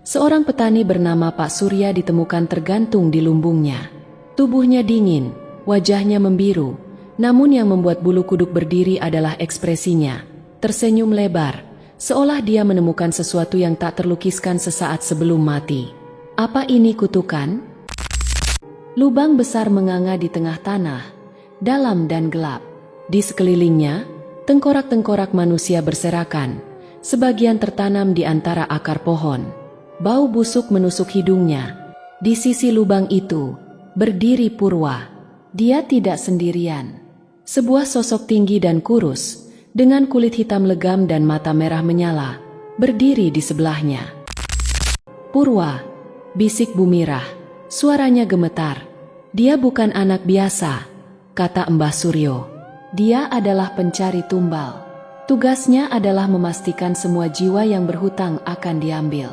seorang petani bernama Pak Surya ditemukan tergantung di lumbungnya. Tubuhnya dingin, wajahnya membiru, namun yang membuat bulu kuduk berdiri adalah ekspresinya. Tersenyum lebar, seolah dia menemukan sesuatu yang tak terlukiskan sesaat sebelum mati. Apa ini kutukan? Lubang besar menganga di tengah tanah, dalam dan gelap. Di sekelilingnya, tengkorak-tengkorak manusia berserakan, sebagian tertanam di antara akar pohon. Bau busuk menusuk hidungnya. Di sisi lubang itu, berdiri Purwa. Dia tidak sendirian. Sebuah sosok tinggi dan kurus, dengan kulit hitam legam dan mata merah menyala, berdiri di sebelahnya. Purwa, bisik Bumirah, suaranya gemetar. Dia bukan anak biasa, kata Mbah Suryo. Dia adalah pencari tumbal. Tugasnya adalah memastikan semua jiwa yang berhutang akan diambil.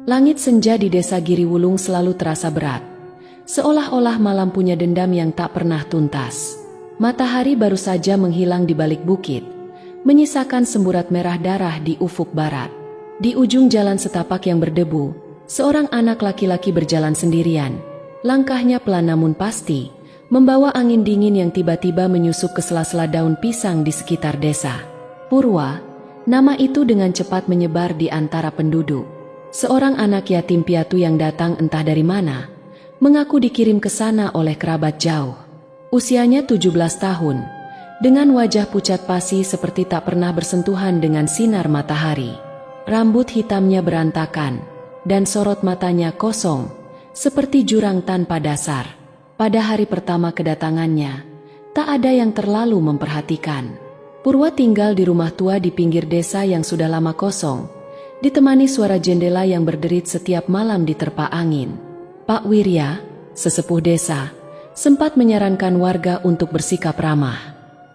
Langit senja di desa Giriwulung selalu terasa berat, seolah-olah malam punya dendam yang tak pernah tuntas. Matahari baru saja menghilang di balik bukit, menyisakan semburat merah darah di ufuk barat. Di ujung jalan setapak yang berdebu, seorang anak laki-laki berjalan sendirian. Langkahnya pelan namun pasti, membawa angin dingin yang tiba-tiba menyusup ke sela-sela daun pisang di sekitar desa. Purwa, nama itu dengan cepat menyebar di antara penduduk. Seorang anak yatim piatu yang datang entah dari mana, mengaku dikirim ke sana oleh kerabat jauh. Usianya 17 tahun, dengan wajah pucat pasi seperti tak pernah bersentuhan dengan sinar matahari. Rambut hitamnya berantakan, dan sorot matanya kosong, seperti jurang tanpa dasar. Pada hari pertama kedatangannya, tak ada yang terlalu memperhatikan. Purwa tinggal di rumah tua di pinggir desa yang sudah lama kosong, ditemani suara jendela yang berderit setiap malam diterpa angin. Pak Wirya, sesepuh desa, sempat menyarankan warga untuk bersikap ramah.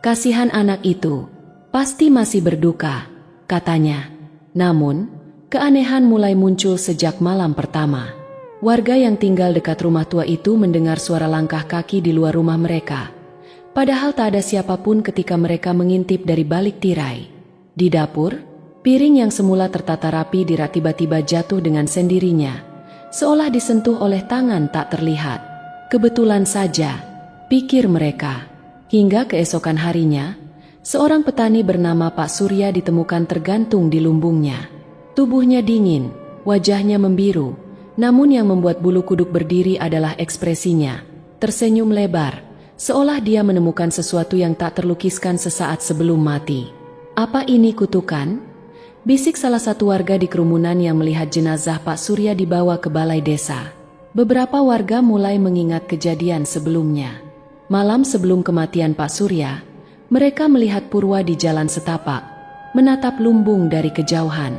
Kasihan anak itu, pasti masih berduka, katanya. Namun, keanehan mulai muncul sejak malam pertama. Warga yang tinggal dekat rumah tua itu mendengar suara langkah kaki di luar rumah mereka. Padahal tak ada siapapun ketika mereka mengintip dari balik tirai. Di dapur, piring yang semula tertata rapi tiba-tiba jatuh dengan sendirinya, seolah disentuh oleh tangan tak terlihat. Kebetulan saja, pikir mereka. Hingga keesokan harinya, seorang petani bernama Pak Surya ditemukan tergantung di lumbungnya. Tubuhnya dingin, wajahnya membiru, namun yang membuat bulu kuduk berdiri adalah ekspresinya. Tersenyum lebar, seolah dia menemukan sesuatu yang tak terlukiskan sesaat sebelum mati. Apa ini kutukan? Bisik salah satu warga di kerumunan yang melihat jenazah Pak Surya dibawa ke balai desa. Beberapa warga mulai mengingat kejadian sebelumnya. Malam sebelum kematian Pak Surya, mereka melihat Purwa di jalan setapak, menatap lumbung dari kejauhan.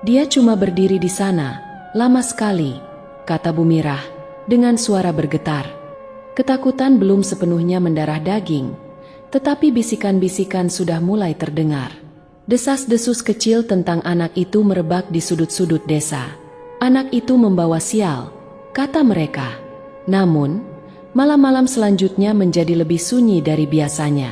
Dia cuma berdiri di sana, lama sekali, kata Bumirah, dengan suara bergetar. Ketakutan belum sepenuhnya mendarah daging, tetapi bisikan-bisikan sudah mulai terdengar. Desas-desus kecil tentang anak itu merebak di sudut-sudut desa. Anak itu membawa sial, kata mereka. Namun, malam-malam selanjutnya menjadi lebih sunyi dari biasanya.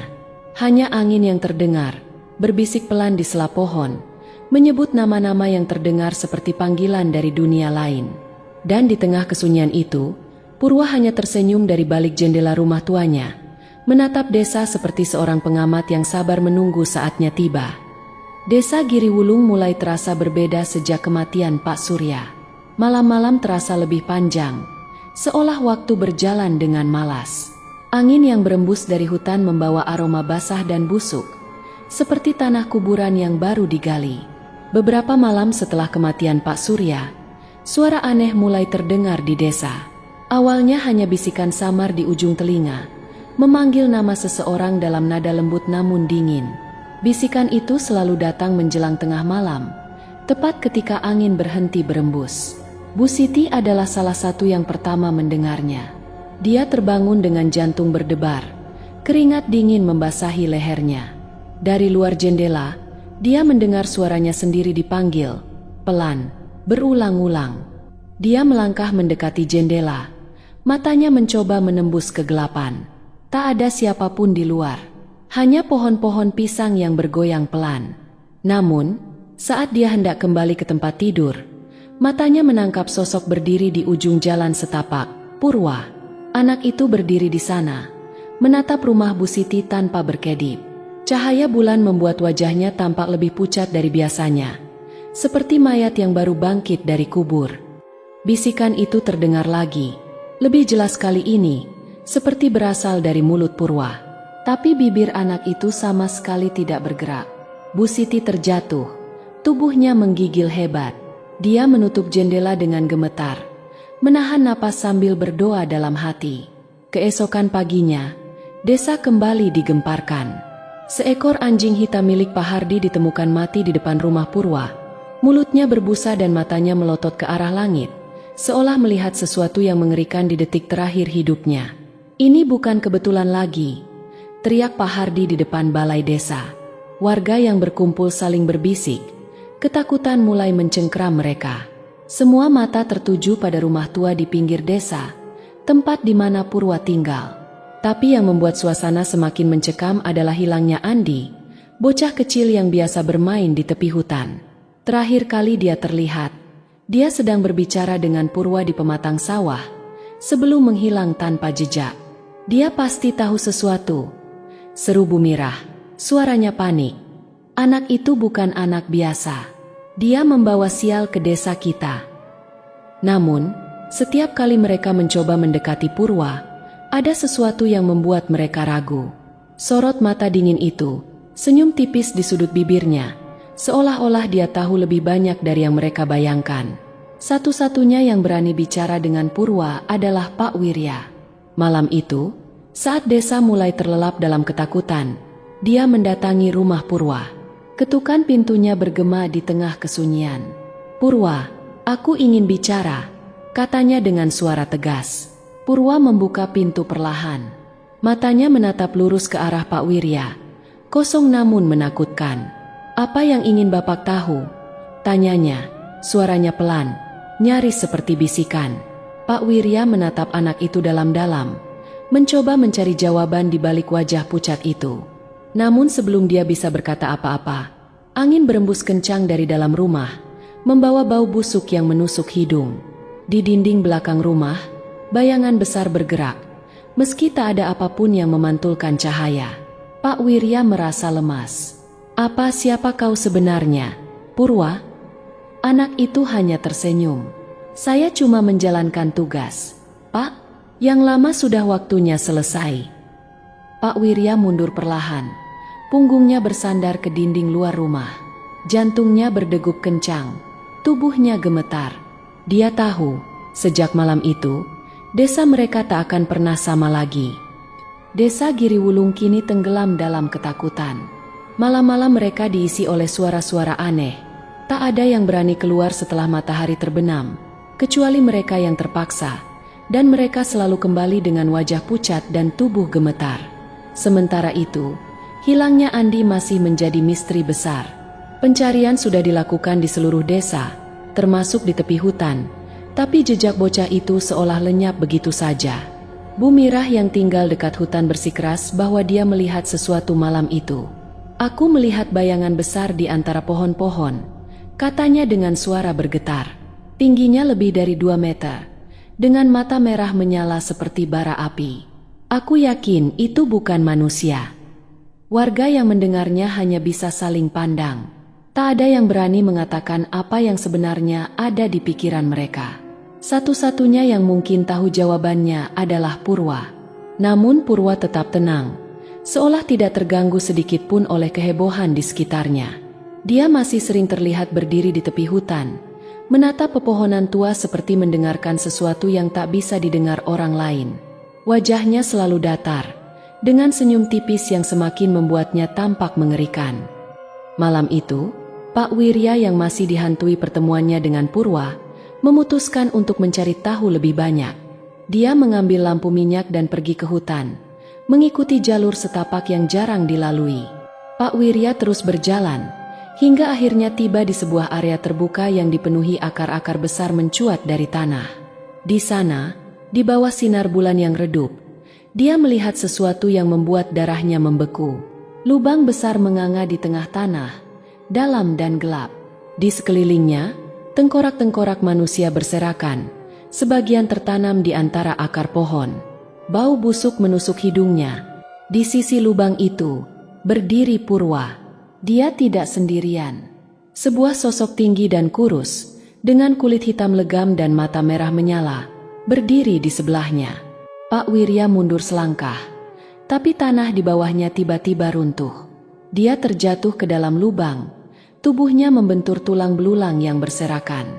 Hanya angin yang terdengar, berbisik pelan di sela pohon, menyebut nama-nama yang terdengar seperti panggilan dari dunia lain. Dan di tengah kesunyian itu, Purwa hanya tersenyum dari balik jendela rumah tuanya, menatap desa seperti seorang pengamat yang sabar menunggu saatnya tiba. Desa Giriwulung mulai terasa berbeda sejak kematian Pak Surya. Malam-malam terasa lebih panjang, seolah waktu berjalan dengan malas. Angin yang berembus dari hutan membawa aroma basah dan busuk, seperti tanah kuburan yang baru digali. Beberapa malam setelah kematian Pak Surya, suara aneh mulai terdengar di desa. Awalnya hanya bisikan samar di ujung telinga, memanggil nama seseorang dalam nada lembut namun dingin. Bisikan itu selalu datang menjelang tengah malam, tepat ketika angin berhenti berembus. Bu Siti adalah salah satu yang pertama mendengarnya. Dia terbangun dengan jantung berdebar, keringat dingin membasahi lehernya. Dari luar jendela, Dia mendengar suaranya sendiri dipanggil, pelan, berulang-ulang. Dia melangkah mendekati jendela. Matanya mencoba menembus kegelapan. Tak ada siapapun di luar. Hanya pohon-pohon pisang yang bergoyang pelan. Namun, saat dia hendak kembali ke tempat tidur, matanya menangkap sosok berdiri di ujung jalan setapak, Purwa. Anak itu berdiri di sana, menatap rumah Bu Siti tanpa berkedip. Cahaya bulan membuat wajahnya tampak lebih pucat dari biasanya, seperti mayat yang baru bangkit dari kubur. Bisikan itu terdengar lagi, lebih jelas kali ini, seperti berasal dari mulut Purwa. Tapi bibir anak itu sama sekali tidak bergerak. Bu Siti terjatuh, tubuhnya menggigil hebat. Dia menutup jendela dengan gemetar, menahan napas sambil berdoa dalam hati. Keesokan paginya, desa kembali digemparkan. Seekor anjing hitam milik Pak Hardi ditemukan mati di depan rumah Purwa. Mulutnya berbusa dan matanya melotot ke arah langit, seolah melihat sesuatu yang mengerikan di detik terakhir hidupnya. Ini bukan kebetulan lagi, teriak Pak Hardi di depan balai desa. Warga yang berkumpul saling berbisik. Ketakutan mulai mencengkram mereka. Semua mata tertuju pada rumah tua di pinggir desa, tempat di mana Purwa tinggal. Tapi yang membuat suasana semakin mencekam adalah hilangnya Andi, bocah kecil yang biasa bermain di tepi hutan. Terakhir kali dia terlihat, dia sedang berbicara dengan Purwa di pematang sawah, sebelum menghilang tanpa jejak. Dia pasti tahu sesuatu, seru Bu Mirah. Suaranya panik. Anak itu bukan anak biasa. Dia membawa sial ke desa kita. Namun, setiap kali mereka mencoba mendekati Purwa, ada sesuatu yang membuat mereka ragu. Sorot mata dingin itu, senyum tipis di sudut bibirnya, seolah-olah dia tahu lebih banyak dari yang mereka bayangkan. Satu-satunya yang berani bicara dengan Purwa adalah Pak Wirya. Malam itu, saat desa mulai terlelap dalam ketakutan, dia mendatangi rumah Purwa. Ketukan pintunya bergema di tengah kesunyian. "Purwa, aku ingin bicara," katanya dengan suara tegas. Purwa membuka pintu perlahan. Matanya menatap lurus ke arah Pak Wirya, kosong namun menakutkan. "Apa yang ingin Bapak tahu?" tanyanya. Suaranya pelan, nyaris seperti bisikan. Pak Wirya menatap anak itu dalam-dalam, mencoba mencari jawaban di balik wajah pucat itu. Namun sebelum dia bisa berkata apa-apa, angin berembus kencang dari dalam rumah, membawa bau busuk yang menusuk hidung. Di dinding belakang rumah, bayangan besar bergerak, meski tak ada apapun yang memantulkan cahaya. Pak Wirya merasa lemas. Siapa kau sebenarnya, Purwa?" Anak itu hanya tersenyum. "Saya cuma menjalankan tugas, Pak. Yang lama sudah waktunya selesai." Pak Wirya mundur perlahan. Punggungnya bersandar ke dinding luar rumah. Jantungnya berdegup kencang. Tubuhnya gemetar. Dia tahu, sejak malam itu, desa mereka tak akan pernah sama lagi. Desa Giriwulung kini tenggelam dalam ketakutan. Malam-malam mereka diisi oleh suara-suara aneh. Tak ada yang berani keluar setelah matahari terbenam, kecuali mereka yang terpaksa, dan mereka selalu kembali dengan wajah pucat dan tubuh gemetar. Sementara itu, hilangnya Andi masih menjadi misteri besar. Pencarian sudah dilakukan di seluruh desa, termasuk di tepi hutan, tapi jejak bocah itu seolah lenyap begitu saja. Bu Mirah yang tinggal dekat hutan bersikeras bahwa dia melihat sesuatu malam itu. "Aku melihat bayangan besar di antara pohon-pohon," katanya dengan suara bergetar. Tingginya lebih dari 2 meter, dengan mata merah menyala seperti bara api. "Aku yakin itu bukan manusia." Warga yang mendengarnya hanya bisa saling pandang. Tak ada yang berani mengatakan apa yang sebenarnya ada di pikiran mereka. Satu-satunya yang mungkin tahu jawabannya adalah Purwa. Namun Purwa tetap tenang, seolah tidak terganggu sedikit pun oleh kehebohan di sekitarnya. Dia masih sering terlihat berdiri di tepi hutan, menatap pepohonan tua seperti mendengarkan sesuatu yang tak bisa didengar orang lain. Wajahnya selalu datar, dengan senyum tipis yang semakin membuatnya tampak mengerikan. Malam itu, Pak Wirya yang masih dihantui pertemuannya dengan Purwa, memutuskan untuk mencari tahu lebih banyak. Dia mengambil lampu minyak dan pergi ke hutan, mengikuti jalur setapak yang jarang dilalui. Pak Wirya terus berjalan, hingga akhirnya tiba di sebuah area terbuka yang dipenuhi akar-akar besar mencuat dari tanah. Di sana, di bawah sinar bulan yang redup, dia melihat sesuatu yang membuat darahnya membeku. Lubang besar menganga di tengah tanah, dalam dan gelap. Di sekelilingnya, tengkorak-tengkorak manusia berserakan, sebagian tertanam di antara akar pohon. Bau busuk menusuk hidungnya. Di sisi lubang itu, berdiri Purwa. Dia tidak sendirian. Sebuah sosok tinggi dan kurus, dengan kulit hitam legam dan mata merah menyala, berdiri di sebelahnya. Pak Wirya mundur selangkah, tapi tanah di bawahnya tiba-tiba runtuh. Dia terjatuh ke dalam lubang, tubuhnya membentur tulang belulang yang berserakan.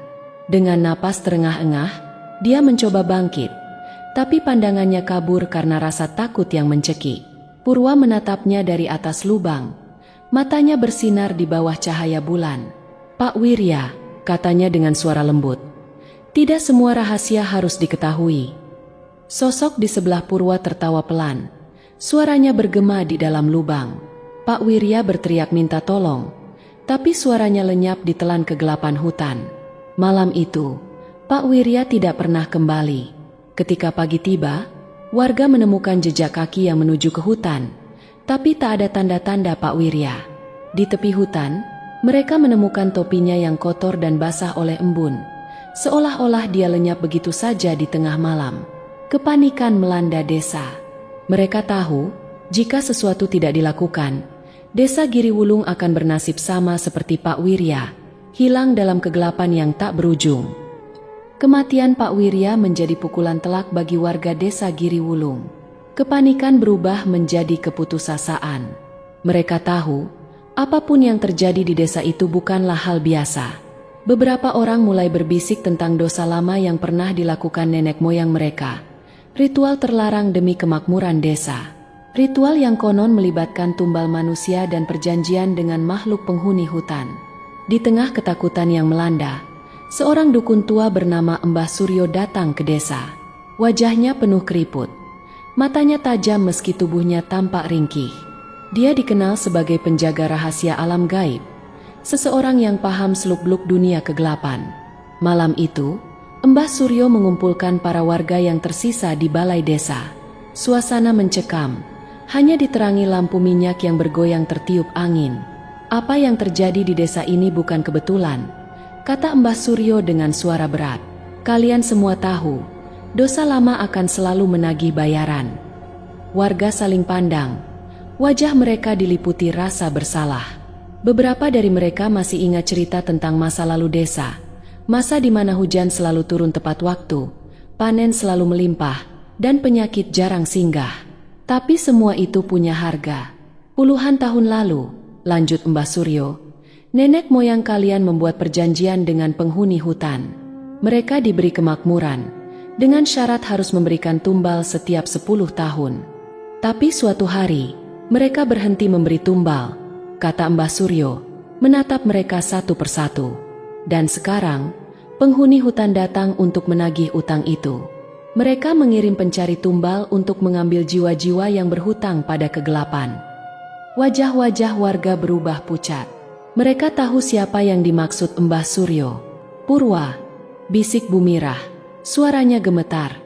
Dengan napas terengah-engah, dia mencoba bangkit, tapi pandangannya kabur karena rasa takut yang mencekik. Purwa menatapnya dari atas lubang, matanya bersinar di bawah cahaya bulan. "Pak Wirya," katanya dengan suara lembut, "tidak semua rahasia harus diketahui." Sosok di sebelah Purwa tertawa pelan, suaranya bergema di dalam lubang. Pak Wirya berteriak minta tolong, tapi suaranya lenyap ditelan kegelapan hutan. Malam itu, Pak Wirya tidak pernah kembali. Ketika pagi tiba, warga menemukan jejak kaki yang menuju ke hutan, tapi tak ada tanda-tanda Pak Wirya. Di tepi hutan, mereka menemukan topinya yang kotor dan basah oleh embun, seolah-olah dia lenyap begitu saja di tengah malam. Kepanikan melanda desa. Mereka tahu, jika sesuatu tidak dilakukan, desa Giriwulung akan bernasib sama seperti Pak Wirya, hilang dalam kegelapan yang tak berujung. Kematian Pak Wirya menjadi pukulan telak bagi warga desa Giriwulung. Kepanikan berubah menjadi keputusasaan. Mereka tahu, apapun yang terjadi di desa itu bukanlah hal biasa. Beberapa orang mulai berbisik tentang dosa lama yang pernah dilakukan nenek moyang mereka. Ritual terlarang demi kemakmuran desa. Ritual yang konon melibatkan tumbal manusia dan perjanjian dengan makhluk penghuni hutan. Di tengah ketakutan yang melanda, seorang dukun tua bernama Mbah Suryo datang ke desa. Wajahnya penuh keriput, matanya tajam meski tubuhnya tampak ringkih. Dia dikenal sebagai penjaga rahasia alam gaib, seseorang yang paham seluk-beluk dunia kegelapan. Malam itu, Mbah Suryo mengumpulkan para warga yang tersisa di balai desa. Suasana mencekam, hanya diterangi lampu minyak yang bergoyang tertiup angin. "Apa yang terjadi di desa ini bukan kebetulan," kata Mbah Suryo dengan suara berat. "Kalian semua tahu, dosa lama akan selalu menagih bayaran." Warga saling pandang, wajah mereka diliputi rasa bersalah. Beberapa dari mereka masih ingat cerita tentang masa lalu desa, masa di mana hujan selalu turun tepat waktu, panen selalu melimpah, dan penyakit jarang singgah. Tapi semua itu punya harga. Puluhan tahun lalu, lanjut Mbah Suryo, nenek moyang kalian membuat perjanjian dengan penghuni hutan. Mereka diberi kemakmuran, dengan syarat harus memberikan tumbal setiap 10 tahun. Tapi suatu hari, mereka berhenti memberi tumbal, kata Mbah Suryo, menatap mereka satu persatu. Dan sekarang, penghuni hutan datang untuk menagih utang itu. Mereka mengirim pencari tumbal untuk mengambil jiwa-jiwa yang berhutang pada kegelapan. Wajah-wajah warga berubah pucat. Mereka tahu siapa yang dimaksud Mbah Suryo. "Purwa," bisik Bumirah. Suaranya gemetar.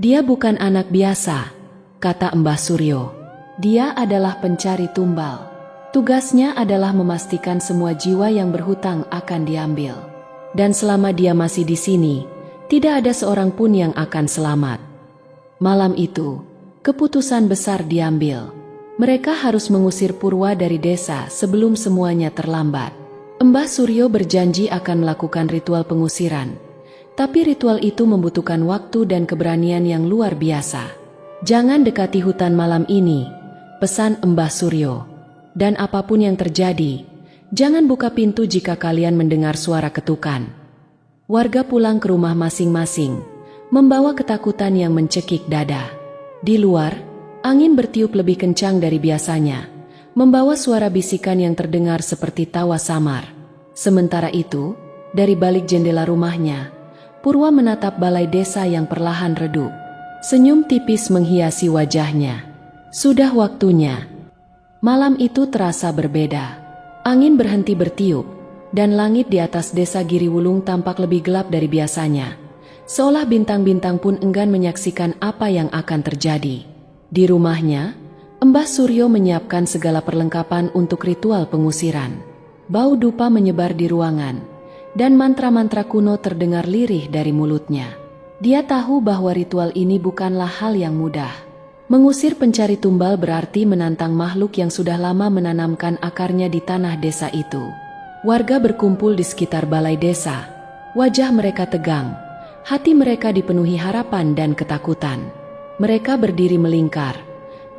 "Dia bukan anak biasa," kata Mbah Suryo. "Dia adalah pencari tumbal. Tugasnya adalah memastikan semua jiwa yang berhutang akan diambil. Dan selama dia masih di sini, tidak ada seorang pun yang akan selamat." Malam itu, keputusan besar diambil. Mereka harus mengusir Purwa dari desa sebelum semuanya terlambat. Mbah Suryo berjanji akan melakukan ritual pengusiran. Tapi ritual itu membutuhkan waktu dan keberanian yang luar biasa. "Jangan dekati hutan malam ini," pesan Mbah Suryo. "Dan apapun yang terjadi, jangan buka pintu jika kalian mendengar suara ketukan." Warga pulang ke rumah masing-masing, membawa ketakutan yang mencekik dada. Di luar, angin bertiup lebih kencang dari biasanya, membawa suara bisikan yang terdengar seperti tawa samar. Sementara itu, dari balik jendela rumahnya, Purwa menatap balai desa yang perlahan redup. Senyum tipis menghiasi wajahnya. Sudah waktunya. Malam itu terasa berbeda. Angin berhenti bertiup, dan langit di atas desa Giriwulung tampak lebih gelap dari biasanya. Seolah bintang-bintang pun enggan menyaksikan apa yang akan terjadi. Di rumahnya, Mbah Suryo menyiapkan segala perlengkapan untuk ritual pengusiran. Bau dupa menyebar di ruangan, dan mantra-mantra kuno terdengar lirih dari mulutnya. Dia tahu bahwa ritual ini bukanlah hal yang mudah. Mengusir pencari tumbal berarti menantang makhluk yang sudah lama menanamkan akarnya di tanah desa itu. Warga berkumpul di sekitar balai desa. Wajah mereka tegang, hati mereka dipenuhi harapan dan ketakutan. Mereka berdiri melingkar,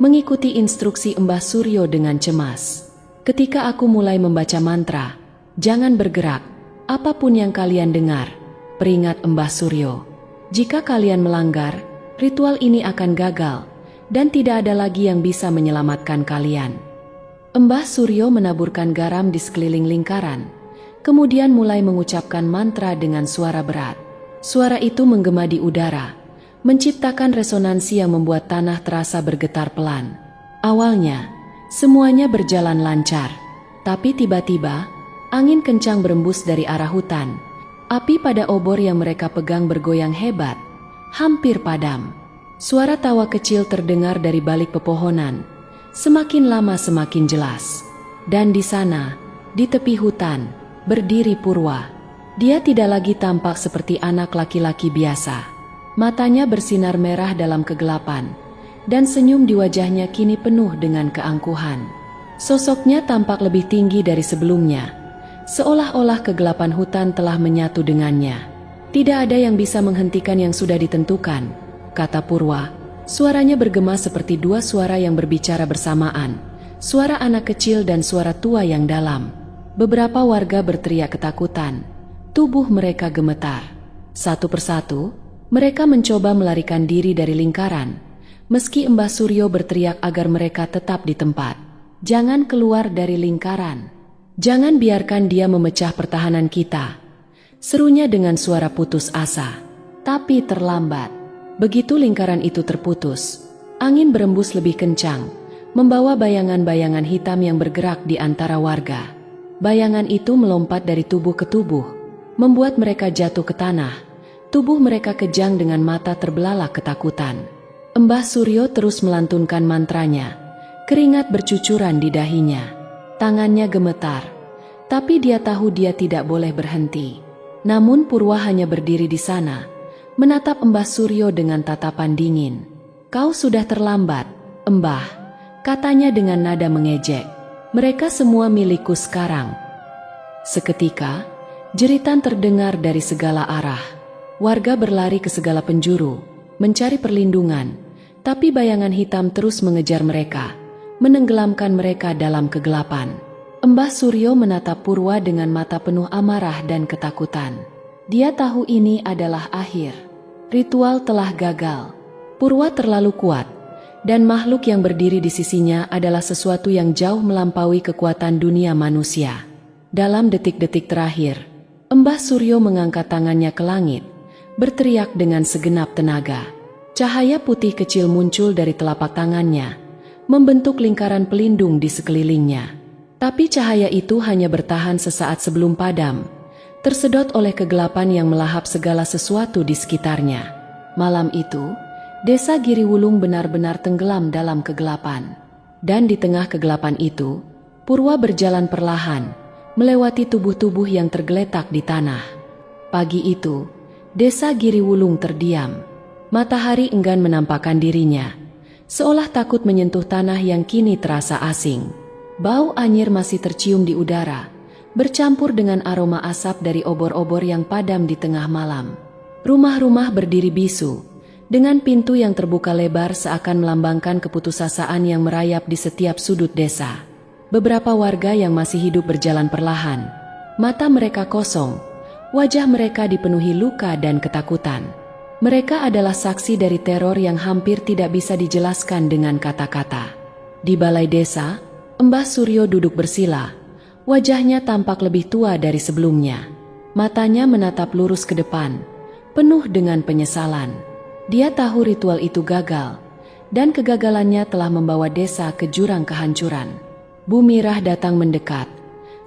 mengikuti instruksi Mbah Suryo dengan cemas. Ketika aku mulai membaca mantra, jangan bergerak, apapun yang kalian dengar, peringat Mbah Suryo. Jika kalian melanggar, ritual ini akan gagal, dan tidak ada lagi yang bisa menyelamatkan kalian. Mbah Suryo menaburkan garam di sekeliling lingkaran, kemudian mulai mengucapkan mantra dengan suara berat. Suara itu menggema di udara, menciptakan resonansi yang membuat tanah terasa bergetar pelan. Awalnya, semuanya berjalan lancar, tapi tiba-tiba, angin kencang berembus dari arah hutan. Api pada obor yang mereka pegang bergoyang hebat, hampir padam. Suara tawa kecil terdengar dari balik pepohonan, semakin lama semakin jelas. Dan di sana, di tepi hutan, berdiri Purwa. Dia tidak lagi tampak seperti anak laki-laki biasa. Matanya bersinar merah dalam kegelapan, dan senyum di wajahnya kini penuh dengan keangkuhan. Sosoknya tampak lebih tinggi dari sebelumnya, seolah-olah kegelapan hutan telah menyatu dengannya. Tidak ada yang bisa menghentikan yang sudah ditentukan, kata Purwa. Suaranya bergema seperti dua suara yang berbicara bersamaan, suara anak kecil dan suara tua yang dalam. Beberapa warga berteriak ketakutan, tubuh mereka gemetar. Satu persatu, mereka mencoba melarikan diri dari lingkaran, meski Mbah Suryo berteriak agar mereka tetap di tempat. Jangan keluar dari lingkaran. Jangan biarkan dia memecah pertahanan kita, serunya dengan suara putus asa. Tapi terlambat. Begitu lingkaran itu terputus, angin berembus lebih kencang, membawa bayangan-bayangan hitam yang bergerak di antara warga. Bayangan itu melompat dari tubuh ke tubuh, membuat mereka jatuh ke tanah. Tubuh mereka kejang dengan mata terbelalak ketakutan. Mbah Suryo terus melantunkan mantranya, keringat bercucuran di dahinya. Tangannya gemetar, tapi dia tahu dia tidak boleh berhenti. Namun Purwa hanya berdiri di sana, menatap Mbah Suryo dengan tatapan dingin. Kau sudah terlambat, Mbah, katanya dengan nada mengejek. Mereka semua milikku sekarang. Seketika, jeritan terdengar dari segala arah. Warga berlari ke segala penjuru, mencari perlindungan, tapi bayangan hitam terus mengejar mereka, menenggelamkan mereka dalam kegelapan. Mbah Suryo menatap Purwa dengan mata penuh amarah dan ketakutan. Dia tahu ini adalah akhir. Ritual telah gagal. Purwa terlalu kuat, dan makhluk yang berdiri di sisinya adalah sesuatu yang jauh melampaui kekuatan dunia manusia. Dalam detik-detik terakhir, Mbah Suryo mengangkat tangannya ke langit, berteriak dengan segenap tenaga. Cahaya putih kecil muncul dari telapak tangannya, membentuk lingkaran pelindung di sekelilingnya. Tapi cahaya itu hanya bertahan sesaat sebelum padam, tersedot oleh kegelapan yang melahap segala sesuatu di sekitarnya. Malam itu, desa Giriwulung benar-benar tenggelam dalam kegelapan. Dan di tengah kegelapan itu, Purwa berjalan perlahan, melewati tubuh-tubuh yang tergeletak di tanah. Pagi itu, desa Giriwulung terdiam. Matahari enggan menampakkan dirinya, seolah takut menyentuh tanah yang kini terasa asing. Bau anyir masih tercium di udara, bercampur dengan aroma asap dari obor-obor yang padam di tengah malam. Rumah-rumah berdiri bisu, dengan pintu yang terbuka lebar seakan melambangkan keputusasaan yang merayap di setiap sudut desa. Beberapa warga yang masih hidup berjalan perlahan. Mata mereka kosong, wajah mereka dipenuhi luka dan ketakutan. Mereka adalah saksi dari teror yang hampir tidak bisa dijelaskan dengan kata-kata. Di balai desa, Mbah Suryo duduk bersila. Wajahnya tampak lebih tua dari sebelumnya. Matanya menatap lurus ke depan, penuh dengan penyesalan. Dia tahu ritual itu gagal, dan kegagalannya telah membawa desa ke jurang kehancuran. Bu Mirah datang mendekat,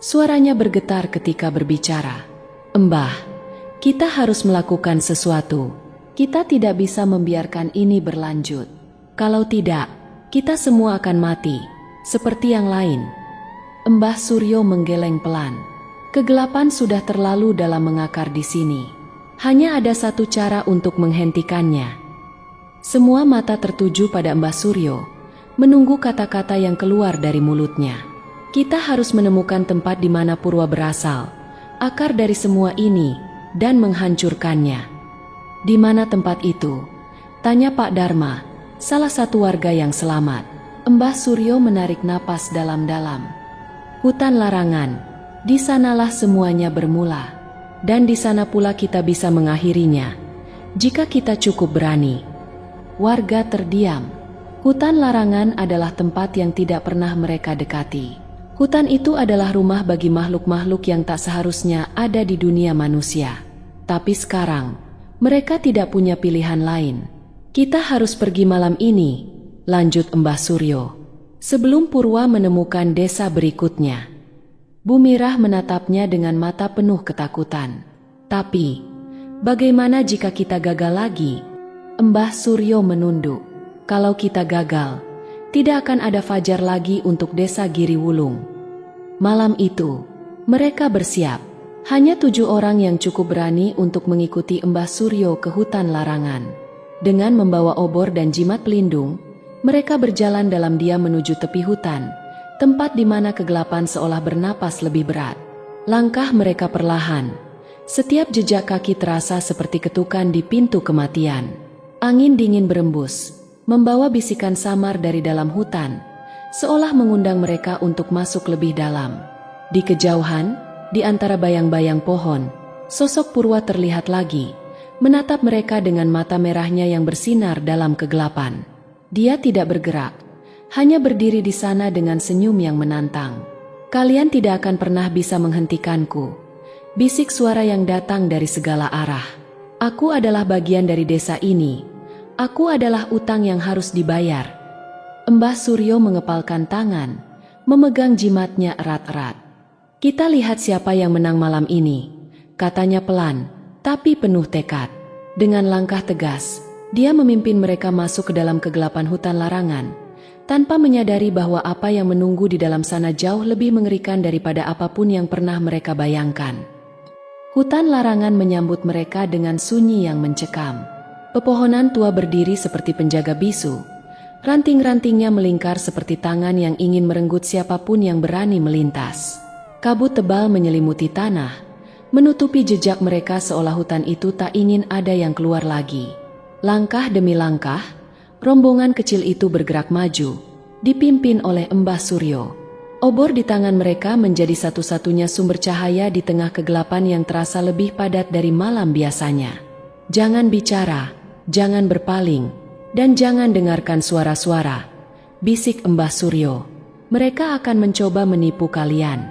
Suaranya bergetar ketika berbicara. "Mbah, kita harus melakukan sesuatu. Kita tidak bisa membiarkan ini berlanjut. Kalau tidak, kita semua akan mati, seperti yang lain." Mbah Suryo menggeleng pelan. Kegelapan sudah terlalu dalam mengakar di sini. Hanya ada satu cara untuk menghentikannya. Semua mata tertuju pada Mbah Suryo, menunggu kata-kata yang keluar dari mulutnya. "Kita harus menemukan tempat di mana Purwa berasal, akar dari semua ini, dan menghancurkannya." "Di mana tempat itu?" tanya Pak Dharma, salah satu warga yang selamat. Mbah Suryo menarik napas dalam-dalam. "Hutan larangan. Di sanalah semuanya bermula. Dan di sana pula kita bisa mengakhirinya, jika kita cukup berani." Warga terdiam. Hutan larangan adalah tempat yang tidak pernah mereka dekati. Hutan itu adalah rumah bagi makhluk-makhluk yang tak seharusnya ada di dunia manusia. Tapi sekarang, mereka tidak punya pilihan lain. "Kita harus pergi malam ini," lanjut Mbah Suryo, "sebelum Purwa menemukan desa berikutnya." Bu Mirah menatapnya dengan mata penuh ketakutan. "Tapi, bagaimana jika kita gagal lagi?" Mbah Suryo menunduk. "Kalau kita gagal, tidak akan ada fajar lagi untuk desa Giriwulung." Malam itu, mereka bersiap. Hanya 7 orang yang cukup berani untuk mengikuti Mbah Suryo ke hutan larangan. Dengan membawa obor dan jimat pelindung, mereka berjalan dalam diam menuju tepi hutan, tempat di mana kegelapan seolah bernapas lebih berat. Langkah mereka perlahan. Setiap jejak kaki terasa seperti ketukan di pintu kematian. Angin dingin berembus, membawa bisikan samar dari dalam hutan, seolah mengundang mereka untuk masuk lebih dalam. Di kejauhan, di antara bayang-bayang pohon, sosok Purwa terlihat lagi, menatap mereka dengan mata merahnya yang bersinar dalam kegelapan. Dia tidak bergerak, hanya berdiri di sana dengan senyum yang menantang. "Kalian tidak akan pernah bisa menghentikanku," bisik suara yang datang dari segala arah. "Aku adalah bagian dari desa ini. Aku adalah utang yang harus dibayar." Mbah Suryo mengepalkan tangan, memegang jimatnya erat-erat. "Kita lihat siapa yang menang malam ini," katanya pelan, tapi penuh tekad. Dengan langkah tegas, dia memimpin mereka masuk ke dalam kegelapan hutan larangan, tanpa menyadari bahwa apa yang menunggu di dalam sana jauh lebih mengerikan daripada apapun yang pernah mereka bayangkan. Hutan larangan menyambut mereka dengan sunyi yang mencekam. Pepohonan tua berdiri seperti penjaga bisu, ranting-rantingnya melingkar seperti tangan yang ingin merenggut siapapun yang berani melintas. Kabut tebal menyelimuti tanah, menutupi jejak mereka seolah hutan itu tak ingin ada yang keluar lagi. Langkah demi langkah, rombongan kecil itu bergerak maju, dipimpin oleh Mbah Suryo. Obor di tangan mereka menjadi satu-satunya sumber cahaya di tengah kegelapan yang terasa lebih padat dari malam biasanya. "Jangan bicara, jangan berpaling, dan jangan dengarkan suara-suara," bisik Mbah Suryo. "Mereka akan mencoba menipu kalian."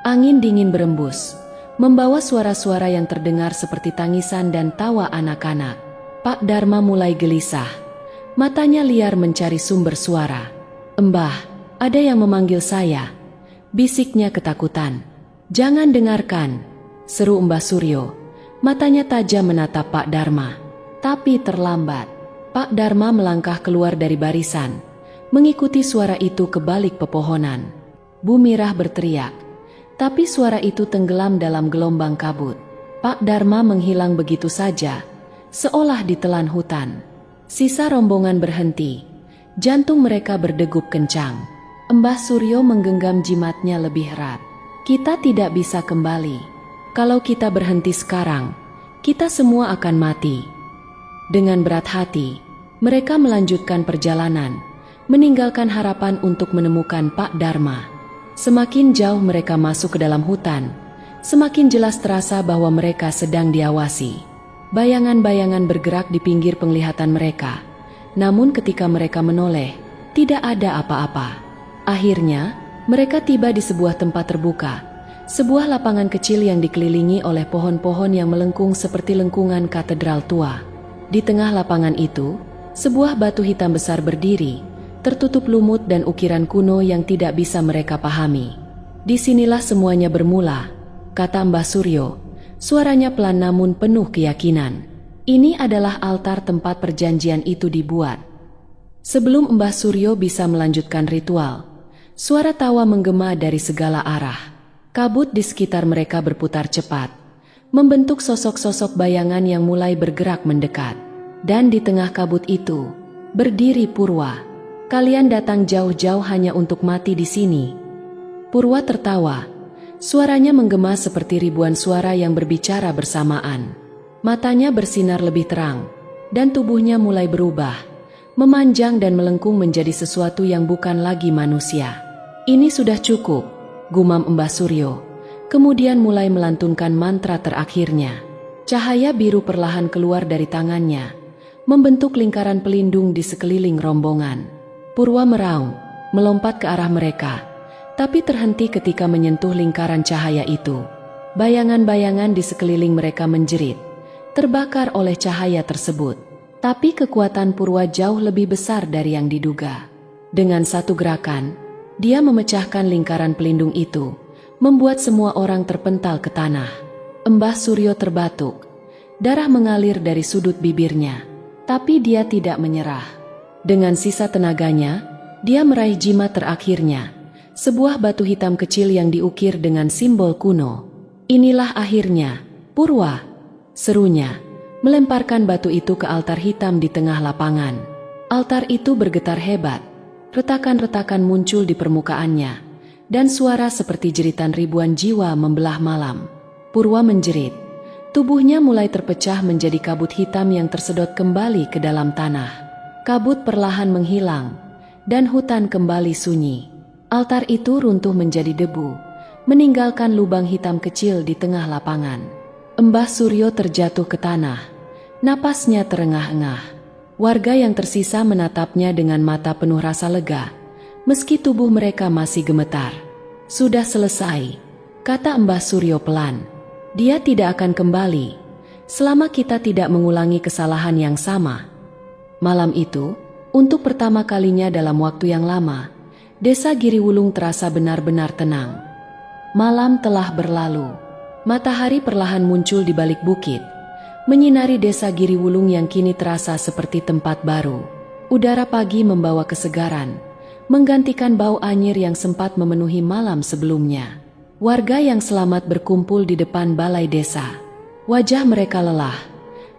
Angin dingin berembus, membawa suara-suara yang terdengar seperti tangisan dan tawa anak-anak. Pak Dharma mulai gelisah. Matanya liar mencari sumber suara. "Mbah, ada yang memanggil saya," bisiknya ketakutan. "Jangan dengarkan," seru Mbah Suryo. Matanya tajam menatap Pak Dharma. Tapi terlambat. Pak Dharma melangkah keluar dari barisan, mengikuti suara itu ke balik pepohonan. Bu Mirah berteriak, tapi suara itu tenggelam dalam gelombang kabut. Pak Dharma menghilang begitu saja, seolah ditelan hutan. Sisa rombongan berhenti. Jantung mereka berdegup kencang. Mbah Suryo menggenggam jimatnya lebih erat. "Kita tidak bisa kembali. Kalau kita berhenti sekarang, kita semua akan mati." Dengan berat hati, mereka melanjutkan perjalanan, meninggalkan harapan untuk menemukan Pak Dharma. Semakin jauh mereka masuk ke dalam hutan, semakin jelas terasa bahwa mereka sedang diawasi. Bayangan-bayangan bergerak di pinggir penglihatan mereka. Namun ketika mereka menoleh, tidak ada apa-apa. Akhirnya, mereka tiba di sebuah tempat terbuka. Sebuah lapangan kecil yang dikelilingi oleh pohon-pohon yang melengkung seperti lengkungan katedral tua. Di tengah lapangan itu, sebuah batu hitam besar berdiri, tertutup lumut dan ukiran kuno yang tidak bisa mereka pahami. Disinilah semuanya bermula, kata Mbah Suryo. Suaranya pelan namun penuh keyakinan. Ini adalah altar tempat perjanjian itu dibuat. Sebelum Mbah Suryo bisa melanjutkan ritual, suara tawa menggema dari segala arah. Kabut di sekitar mereka berputar cepat, membentuk sosok-sosok bayangan yang mulai bergerak mendekat. Dan di tengah kabut itu, berdiri Purwa. Kalian datang jauh-jauh hanya untuk mati di sini. Purwa tertawa. Suaranya menggema seperti ribuan suara yang berbicara bersamaan. Matanya bersinar lebih terang, dan tubuhnya mulai berubah, memanjang dan melengkung menjadi sesuatu yang bukan lagi manusia. Ini sudah cukup, gumam Mbah Suryo. Kemudian mulai melantunkan mantra terakhirnya. Cahaya biru perlahan keluar dari tangannya, membentuk lingkaran pelindung di sekeliling rombongan. Purwa meraung, melompat ke arah mereka, tapi terhenti ketika menyentuh lingkaran cahaya itu. Bayangan-bayangan di sekeliling mereka menjerit, terbakar oleh cahaya tersebut. Tapi kekuatan Purwa jauh lebih besar dari yang diduga. Dengan satu gerakan, dia memecahkan lingkaran pelindung itu, membuat semua orang terpental ke tanah. Mbah Suryo terbatuk. Darah mengalir dari sudut bibirnya, tapi dia tidak menyerah. Dengan sisa tenaganya, dia meraih jimat terakhirnya, sebuah batu hitam kecil yang diukir dengan simbol kuno. Inilah akhirnya, Purwa, serunya, melemparkan batu itu ke altar hitam di tengah lapangan. Altar itu bergetar hebat, retakan-retakan muncul di permukaannya, dan suara seperti jeritan ribuan jiwa membelah malam. Purwa menjerit, tubuhnya mulai terpecah menjadi kabut hitam yang tersedot kembali ke dalam tanah. Kabut perlahan menghilang, dan hutan kembali sunyi. Altar itu runtuh menjadi debu, meninggalkan lubang hitam kecil di tengah lapangan. Mbah Suryo terjatuh ke tanah, napasnya terengah-engah. Warga yang tersisa menatapnya dengan mata penuh rasa lega, meski tubuh mereka masih gemetar. Sudah selesai, kata Mbah Suryo pelan. Dia tidak akan kembali, selama kita tidak mengulangi kesalahan yang sama. Malam itu, untuk pertama kalinya dalam waktu yang lama, Desa Giriwulung terasa benar-benar tenang. Malam telah berlalu. Matahari perlahan muncul di balik bukit, menyinari Desa Giriwulung yang kini terasa seperti tempat baru. Udara pagi membawa kesegaran, menggantikan bau anyir yang sempat memenuhi malam sebelumnya. Warga yang selamat berkumpul di depan balai desa. Wajah mereka lelah,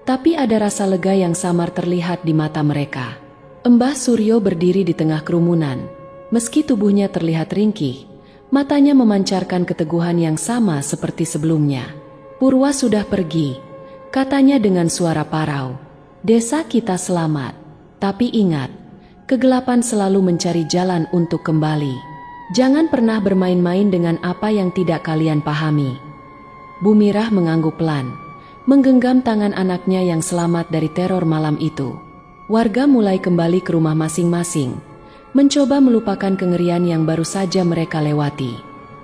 tapi ada rasa lega yang samar terlihat di mata mereka. Mbah Suryo berdiri di tengah kerumunan. Meski tubuhnya terlihat ringkih, matanya memancarkan keteguhan yang sama seperti sebelumnya. Purwa sudah pergi, katanya dengan suara parau. Desa kita selamat, tapi ingat, kegelapan selalu mencari jalan untuk kembali. Jangan pernah bermain-main dengan apa yang tidak kalian pahami. Bumirah mengangguk pelan, menggenggam tangan anaknya yang selamat dari teror malam itu. Warga mulai kembali ke rumah masing-masing, mencoba melupakan kengerian yang baru saja mereka lewati.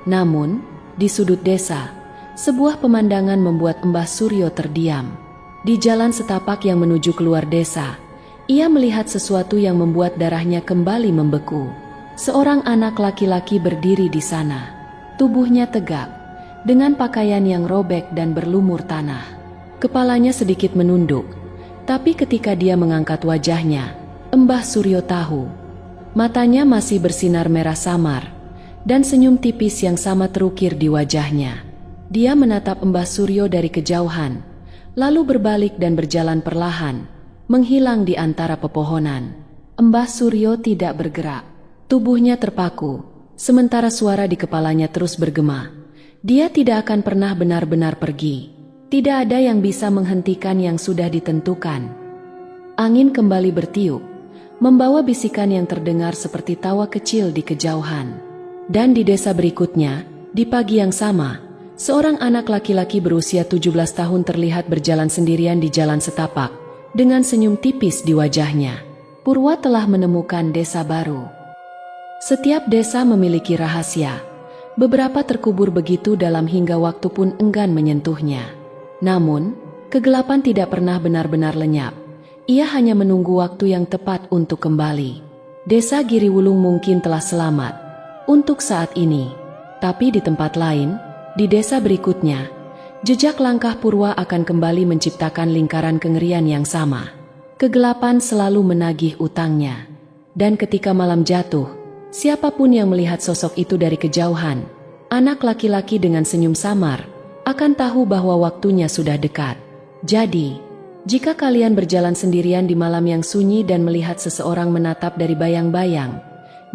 Namun, di sudut desa, sebuah pemandangan membuat Mbah Suryo terdiam. Di jalan setapak yang menuju keluar desa, ia melihat sesuatu yang membuat darahnya kembali membeku. Seorang anak laki-laki berdiri di sana. Tubuhnya tegak, dengan pakaian yang robek dan berlumur tanah. Kepalanya sedikit menunduk, tapi ketika dia mengangkat wajahnya, Mbah Suryo tahu. Matanya masih bersinar merah samar, dan senyum tipis yang sama terukir di wajahnya. Dia menatap Mbah Suryo dari kejauhan, lalu berbalik dan berjalan perlahan, menghilang di antara pepohonan. Mbah Suryo tidak bergerak. Tubuhnya terpaku, sementara suara di kepalanya terus bergema. Dia tidak akan pernah benar-benar pergi. Tidak ada yang bisa menghentikan yang sudah ditentukan. Angin kembali bertiup, membawa bisikan yang terdengar seperti tawa kecil di kejauhan. Dan di desa berikutnya, di pagi yang sama, seorang anak laki-laki berusia 17 tahun terlihat berjalan sendirian di jalan setapak, dengan senyum tipis di wajahnya. Purwa telah menemukan desa baru. Setiap desa memiliki rahasia. Beberapa terkubur begitu dalam hingga waktu pun enggan menyentuhnya. Namun, kegelapan tidak pernah benar-benar lenyap. Ia hanya menunggu waktu yang tepat untuk kembali. Desa Giriwulung mungkin telah selamat untuk saat ini, Tapi di tempat lain, di desa berikutnya, jejak langkah Purwa akan kembali menciptakan lingkaran kengerian yang sama. Kegelapan selalu menagih utangnya. Dan ketika malam jatuh, siapapun yang melihat sosok itu dari kejauhan, anak laki-laki dengan senyum samar, akan tahu bahwa waktunya sudah dekat. Jadi, jika kalian berjalan sendirian di malam yang sunyi dan melihat seseorang menatap dari bayang-bayang,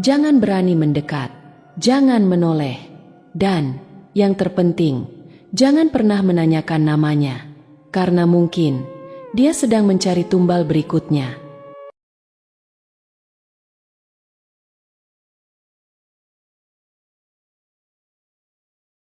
jangan berani mendekat, jangan menoleh, dan, yang terpenting, jangan pernah menanyakan namanya, karena mungkin dia sedang mencari tumbal berikutnya.